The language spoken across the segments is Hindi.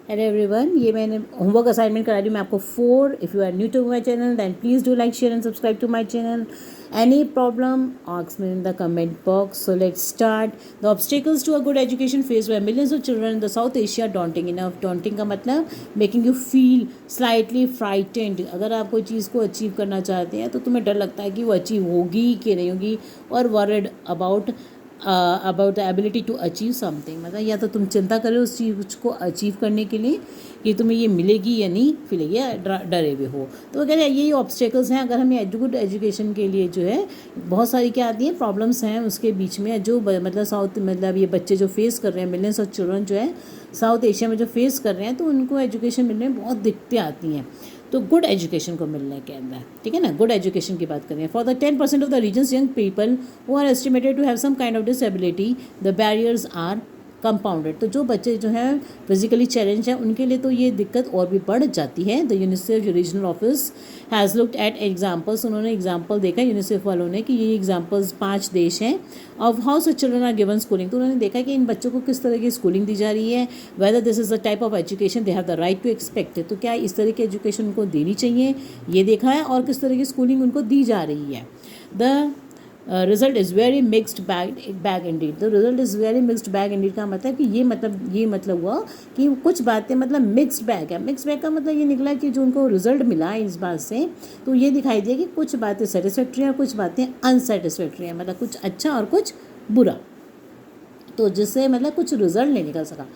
हेलो एवरीवन, ये मैंने होमवर्क असाइनमेंट करा रही हूँ मैं आपको 4. If you are new to my channel then please do like share and subscribe to my channel. Any problem, ask me in the comment box. So let's start. The obstacles to a good education faced by millions of children in the South Asia daunting enough. Daunting का मतलब making you feel slightly frightened. अगर आप कोई चीज़ को अचीव करना चाहते हैं तो तुम्हें डर लगता है कि वो अचीव होगी कि नहीं होगी, और worried about the ability to achieve something. मतलब या तो तुम चिंता करो उस चीज़ को अचीव करने के लिए कि तुम्हें ये मिलेगी या नहीं मिलेगी, या डरे हुए हो. तो कह रहे हैं यही ऑब्स्टेकल्स हैं. अगर हमें गुड एजुकेशन के लिए जो है बहुत सारी क्या आती हैं प्रॉब्लम्स हैं उसके बीच में, जो मतलब ये बच्चे जो फेस कर रहे हैं, मिलियंस ऑफ चिल्ड्रन जो है साउथ एशिया में जो फेस कर रहे हैं, तो उनको एजुकेशन मिलने में बहुत दिक्कतें आती हैं. तो गुड एजुकेशन को मिलने के अंदर, ठीक है ना, गुड एजुकेशन की बात करें. For the 10% of the regions young people who are estimated to have some kind of disability the barriers are compounded. तो जो बच्चे जो हैं फिजिकली चैलेंज हैं उनके लिए तो ये दिक्कत और भी बढ़ जाती है. The UNICEF regional office has looked at examples. उन्होंने एग्जाम्पल देखा यूनिसेफ वालों ने कि ये एग्जाम्पल्स 5 देश हैं of how such children are given schooling. तो उन्होंने देखा कि इन बच्चों को किस तरह की स्कूलिंग दी जा रही है, whether this is the type of education they have the right to expect. तो क्या इस तरह की एजुकेशन उनको देनी चाहिए, ये देखा है, और किस तरह की स्कूलिंग उनको दी जा रही है. The result is very mixed bag Indeed. The result is very mixed bag Indeed का मतलब कि ये मतलब हुआ कि कुछ बातें मतलब मिक्सड बैग है. मिक्सड बैग का मतलब ये निकला कि जो उनको रिजल्ट मिला इस बात से, तो ये दिखाई दिया कि कुछ बातें सेटिस्फैक्ट्री हैं और कुछ बातें अनसेटिस्फैक्ट्री हैं, मतलब कुछ अच्छा और कुछ बुरा. तो जिससे मतलब कुछ रिजल्ट नहीं निकल सका,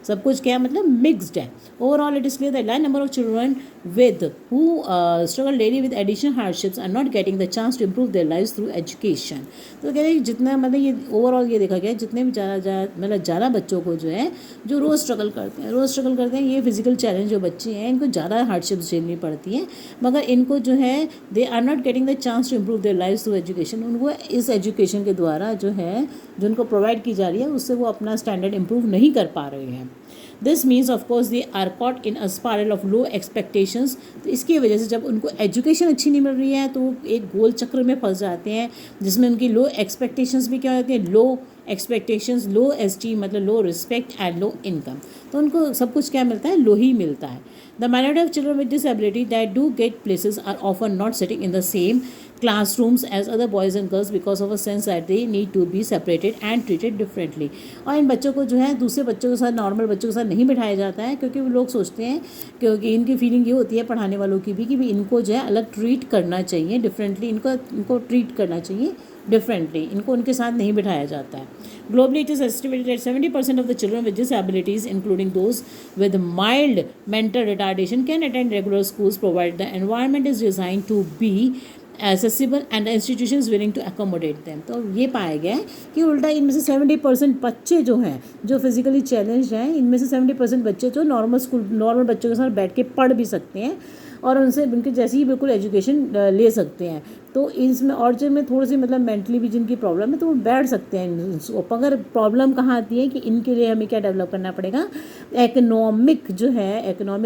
सब कुछ क्या मतलब मिक्सड है. Overall it is clear that large number of children with who struggle daily with additional hardships are not getting the chance to improve their lives through education. तो कह रहे हैं जितना मतलब ये ओवरऑल ये देखा गया जितने भी ज़्यादा बच्चों को जो है जो रोज़ स्ट्रगल करते हैं ये फिजिकल चैलेंज जो बच्चे हैं इनको ज़्यादा हार्डशिप्स झेलनी पड़ती हैं, मगर इनको जो है they are not getting the chance to improve their lives through education. उनको इस एजुकेशन के द्वारा जो है जो उनको प्रोवाइड की जा रही है उससे वो अपना स्टैंडर्ड इम्प्रूव नहीं कर पा रहे हैं. This means of course they are caught in a spiral of low expectations. तो इसकी वजह से जब उनको एजुकेशन अच्छी नहीं मिल रही है तो एक गोल चक्र में फंस जाते हैं जिसमें उनकी लो एक्सपेक्टेशंस भी क्या होती है, लो एक्सपेक्टेशंस, लो एस्टीम मतलब लो रिस्पेक्ट एंड लो इनकम. तो उनको सब कुछ क्या मिलता है, लो ही मिलता है. The minority of children with disability that do get places are often not sitting in the same classrooms as other boys and girls because of a sense that they need to be separated and treated differently. और इन बच्चों को जो है दूसरे बच्चों के साथ, नॉर्मल बच्चों के साथ नहीं बिठाया जाता है, क्योंकि वो लोग सोचते हैं, क्योंकि इनकी फीलिंग ये होती है पढ़ाने वालों की भी कि भी इनको जो है अलग ट्रीट करना चाहिए, डिफरेंटली इनको ट्रीट करना चाहिए डिफरेंटली, इनको उनके साथ नहीं बिठाया जाता है. Globally, it is estimated that 70% of the children with disabilities, including those with mild mental retardation, can attend regular schools provided the environment is designed to be accessible and the institution is willing to accommodate them. तो ये पाया गया है कि उल्टा इनमें से 70% बच्चे जो हैं जो फिजिकली चैलेंज्ड हैं, इनमें से 70% बच्चे जो नॉर्मल बच्चों के साथ बैठ के पढ़ भी सकते हैं और उनसे उनके जैसी ही बिल्कुल एजुकेशन ले सकते हैं. तो इसमें और जिनमें थोड़ी सी मतलब मेंटली भी जिनकी प्रॉब्लम है तो वो बैठ सकते हैं. अगर प्रॉब्लम कहाँ आती है कि इनके लिए हमें क्या डेवलप करना पड़ेगा, इकोनॉमिक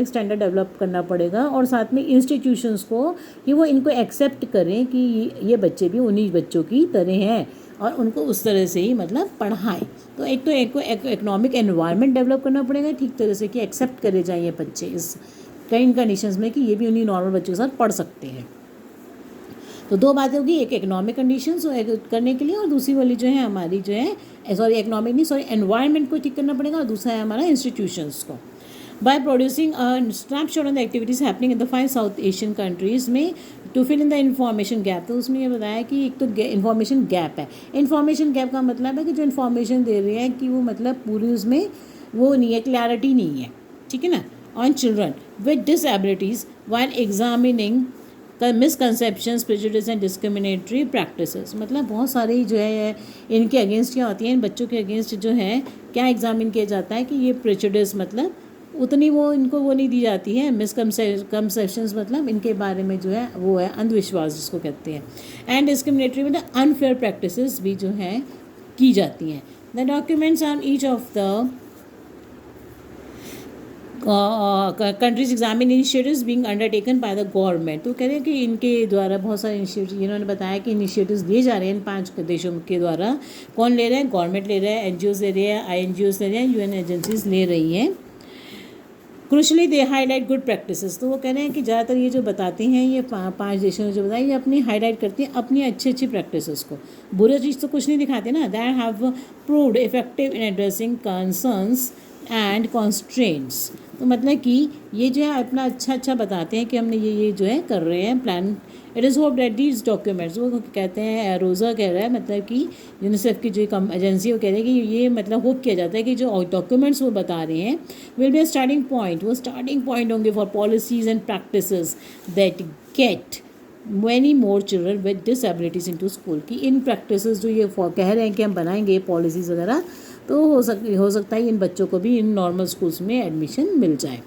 स्टैंडर्ड डेवलप करना पड़ेगा, और साथ में इंस्टीट्यूशंस को कि वो इनको एक्सेप्ट करें कि ये बच्चे भी उन्हीं बच्चों की तरह हैं और उनको उस तरह से ही मतलब पढ़ाएं. तो एक इकोनॉमिक एनवायरनमेंट डेवलप करना पड़ेगा ठीक तरह से कि एक्सेप्ट करे जाएँ ये बच्चे इस कई कंडीशंस में कि ये भी उन्हीं नॉर्मल बच्चों के साथ पढ़ सकते हैं. तो दो बातें होगी, एक इकोनॉमिक कंडीशंस करने के लिए, और दूसरी वाली जो है हमारी जो है एनवायरनमेंट को ठीक करना पड़ेगा, और दूसरा है हमारा इंस्टीट्यूशंस को. By producing a snapshot on the activities happening in the 5 South Asian countries में to fill in the information gap. तो उसमें ये बताया कि एक तो इन्फॉर्मेशन गैप है. इन्फॉर्मेशन गैप का मतलब है कि जो इन्फॉर्मेशन दे रहे हैं कि वो मतलब पूरी उसमें वो नहीं है, क्लैरिटी नहीं है, ठीक है ना, on children with disabilities while examining misconceptions, prejudice and discriminatory practices. मतलब बहुत सारी जो है इनके अगेंस्ट क्या होती है, इन बच्चों के अगेंस्ट जो है क्या एग्जामिन किया जाता है कि ये प्रेजुडिस मतलब उतनी वो इनको वो नहीं दी जाती है, मिसकंसेप्शंस मतलब इनके बारे में जो है वो है अंधविश्वास जिसको कहते हैं, एंड डिस्क्रिमिनेटरी मतलब अनफेयर प्रैक्टिसेस भी जो है की जाती हैं. The documents on each of the countries examine initiatives being undertaken by the government. तो कह रहे हैं कि इनके द्वारा बहुत सारे इनिशिएटिव इन्होंने बताया कि इनिशिएटिव्स लिए जा रहे हैं इन 5 देशों के द्वारा. कौन ले रहे हैं, गवर्नमेंट ले रहा है, NGOs ले रही है, INGOs ले रहे हैं, UN एजेंसीज ले रही हैं. क्रुशली दे हाईलाइट गुड प्रैक्टिसेस। तो वो कह रहे हैं कि ज़्यादातर ये जो बताते हैं ये 5 देशों ने जो बताया ये अपनी हाईलाइट करती हैं अपनी अच्छी अच्छी प्रैक्टिसेस को, बुरे चीज़ तो कुछ नहीं दिखाते ना। That have proved effective in addressing concerns and constraints. तो मतलब कि ये जो है अपना अच्छा अच्छा बताते हैं कि हमने ये जो है कर रहे हैं plan. It is hope that these documents, वो कहते हैं रोज़ा कह रहा है मतलब कि यूनिसेफ की जो एजेंसी वो कह रही है कि ये मतलब होप किया जाता है कि जो डॉक्यूमेंट्स वो बता रहे हैं will be a starting point, वो स्टार्टिंग पॉइंट होंगे for policies and practices that get many more children with disabilities into school. की इन प्रैक्टिसेस जो ये कह रहे हैं कि हम बनाएंगे पॉलिसीज़ वगैरह, तो हो सकता है इन बच्चों को भी इन नॉर्मल स्कूल्स में एडमिशन मिल जाए।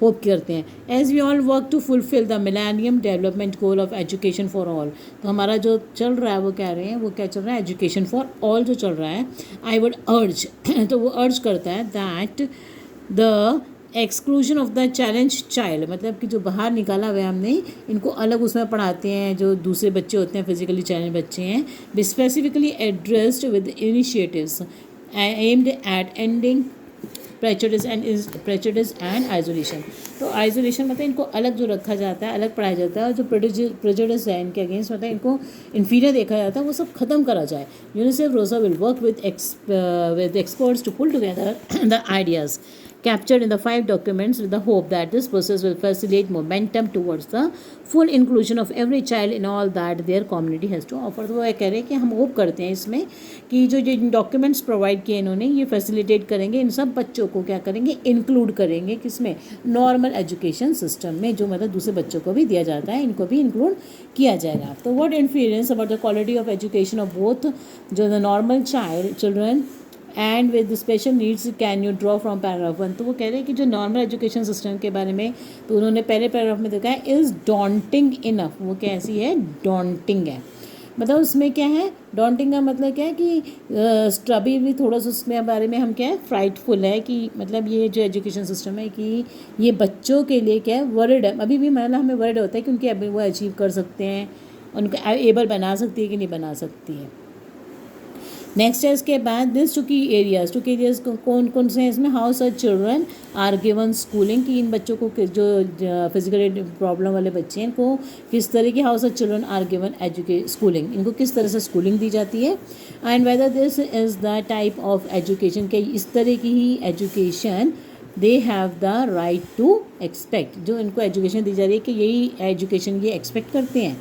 होप करते हैं। As we all work to fulfil the millennium development goal of education for all. तो हमारा जो चल रहा है वो कह रहे हैं, वो क्या चल रहा है, एजुकेशन फॉर ऑल जो चल रहा है। आई वुड अर्ज तो वो अर्ज करता है that the exclusion of the challenge child, मतलब कि जो बाहर निकाला हुआ है हमने इनको अलग उसमें पढ़ाते हैं, जो दूसरे बच्चे होते हैं फिजिकली चैलेंज बच्चे हैं, be specifically addressed with initiatives aimed at ending prejudice and isolation। तो आइसोलेशन मतलब इनको अलग जो रखा जाता है, अलग पढ़ाया जाता है, और जो प्रेजुडिस है इनके अगेंस्ट मतलब इनको इन्फीरियर देखा जाता है, वो सब खत्म करा जाए। यूनिसेफ रोजा will work with experts to pull together the ideas captured in the 5 documents with the hope that this process will facilitate momentum towards the full inclusion of every child in all that their community has to offer। तो वो कह रहे हैं कि हम होप करते हैं इसमें कि जो डॉक्यूमेंट्स प्रोवाइड किए इन्होंने ये फैसिलिटेट करेंगे, इन सब बच्चों को क्या करेंगे, इंक्लूड करेंगे किसमें, नॉर्मल एजुकेशन सिस्टम में, जो मतलब दूसरे बच्चों को भी दिया जाता है इनको भी इंक्लूड किया जाएगा। तो what influence about the quality of education of both जो the normal children and with special needs can you draw from paragraph 1। तो वो कह रहे हैं कि जो नॉर्मल एजुकेशन सिस्टम के बारे में तो उन्होंने पहले पैराग्राफ में देखा है इज़ डॉन्टिंग इनफ। वो कैसी है, डॉन्टिंग है, मतलब उसमें क्या है, डॉन्टिंग का मतलब क्या है कि अभी भी थोड़ा सा उसमें बारे में हम क्या है, फ्राइटफुल है कि मतलब ये जो एजुकेशन सिस्टम है कि ये बच्चों के लिए क्या है, वर्ड है। अभी भी मतलब हमें वर्ड होता है क्योंकि अभी वो अचीव कर सकते हैं, उनको एबल बना सकती है कि नहीं बना सकती है। नेक्स्ट है इसके बाद दिस टू की एरियाज कौन कौन से हैं इसमें, how such children are given schooling, कि इन बच्चों को जो फिजिकल प्रॉब्लम वाले बच्चे हैं इनको किस तरह की, how such children are given schooling, इनको किस तरह से स्कूलिंग दी जाती है। And whether this is the type of education के इस तरह की ही education they have the right to expect, जो इनको एजुकेशन दी जा रही है कि यही एजुकेशन ये एक्सपेक्ट करते हैं।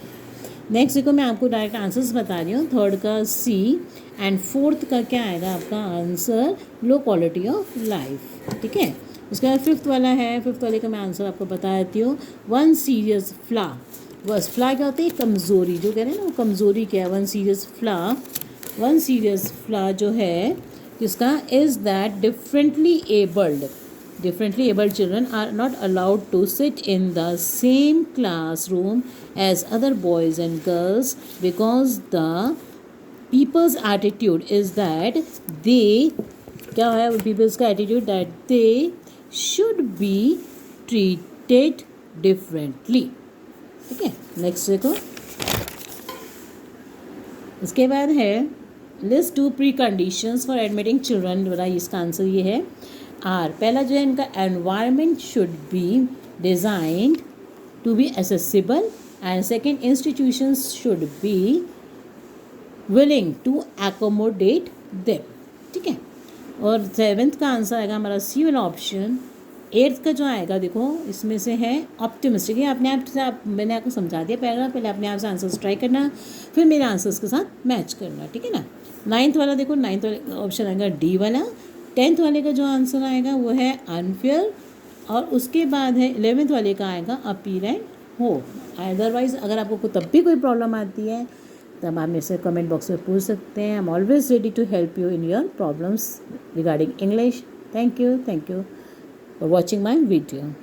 नेक्स्ट देखो मैं आपको डायरेक्ट आंसर्स बता रही हूँ। थर्ड का सी एंड फोर्थ का क्या आएगा आपका answer, low quality of life. ठीक है, उसके बाद फिफ्थ वाला है, फिफ्थ वाले का मैं आंसर आपको बता देती हूँ। वन सीरियस फ्ला, बस फ्ला क्या होता है, कमज़ोरी, जो कह रहे हैं ना वो कमज़ोरी क्या है, वन सीरियस फ्ला जो है किसका, is that differently abled children are not allowed to sit in the same classroom as other boys and girls because the people's attitude is that they, क्या है people's का attitude, that they should be treated differently। ठीक है, नेक्स्ट देखो, इसके बाद है list 2 pre conditions for admitting children. बड़ा इसका आंसर ये है आर। पहला जो है इनका environment should be designed to be accessible, and second institutions should be willing to accommodate them. ठीक है, और सेवेंथ का आंसर आएगा हमारा सी वाला ऑप्शन। एट्थ का जो आएगा देखो इसमें से है ऑप्टिमिस्टिक। ये अपने आप से मैंने आपको समझा दिया पैराग्राफ, पहले अपने आप से आंसर्स ट्राई करना, फिर मेरे आंसर्स के साथ मैच करना। ठीक है ना। नाइन्थ वाला देखो, नाइन्थ वाला ऑप्शन आएगा डी वाला। 10th वाले का जो आंसर आएगा वो है अनफेयर, और उसके बाद है 11th वाले का आएगा अपीयर एंड होप। अदरवाइज़ अगर आपको तब भी कोई प्रॉब्लम आती है तब आप मेरे से कमेंट बॉक्स में पूछ सकते हैं। I am always ready to help you in your problems regarding English. Thank you for watching my video.